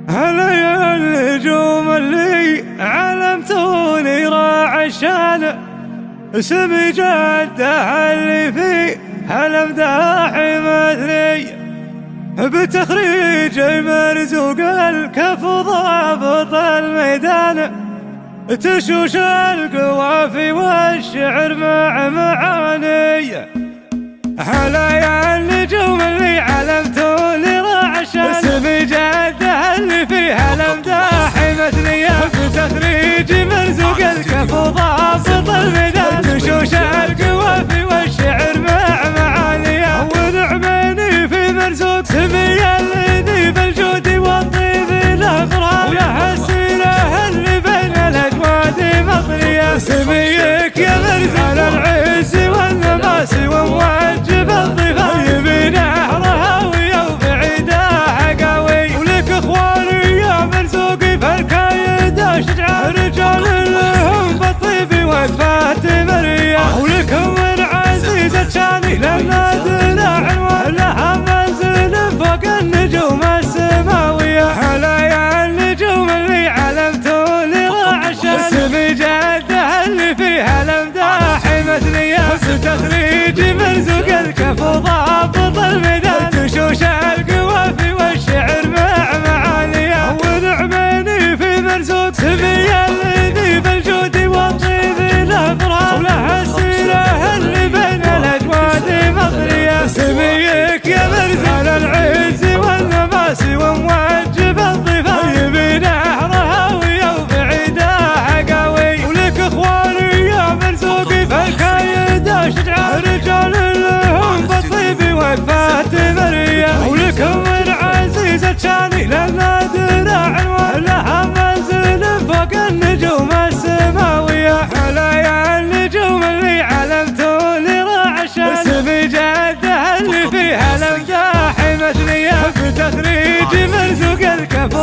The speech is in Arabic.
هلا يا النجوم اللي علمتوني راعي الشان، اسمي جده اللي في هالامداح مثلي، بتخريج مرزوق الكف ضابط الميدان، تشوش القوافي والشعر مع معاني. هلا يا النجوم اللي علمتوني راعي الشان، اسمي جده اللي في هالامداح مثلي، بتخريج مرزوق الكف ضابط الميدان، تشوش القوافي والشعر مع معاني. ونعمني في مرزوق سمي الذي بالجود والطيب الافراح، وله السيره اللي بين الاجواد مطريه، سميك يا مرزوق على العز والنماس وموجب الضفاف، يبي نهرها وبعيدها قوي، ولك اخواني يا مرزوقي فالكايد شجعان، رجال لهم بالطيب وقفات مريه، ولكم من عزيزة شاني لنا دلع لها منزل فوق النجوم السماويه. هلا يا النجوم اللي علمتوني راعي الشان، اسمي جده اللي فيها الامداح مثلي، بتخريج مرزوق الكف ضابط الميدان، تشوش القوافي والشعر مع معاني. ونعمني في مرزوق سمي الذي بالجود والطيب الافراح، وله السيره اللي بين الاجواد مطريه، سميك يا مرزوق على العز والنماس وموجب الضفاف، يبي نهرها وبعيدها قوي، ولك اخواني يا مرزوقي فالكايد شجعان، رجال لهم بالطيب وقفات مريه، ولكم من عزيزة شاني لنا دراع لها منزل فوق النجوم السماويه. هلا يا النجوم اللي علمتوني راعي الشان، اسمي جده اللي فيها الامداح مثلي، بتخريج مرزوق الكف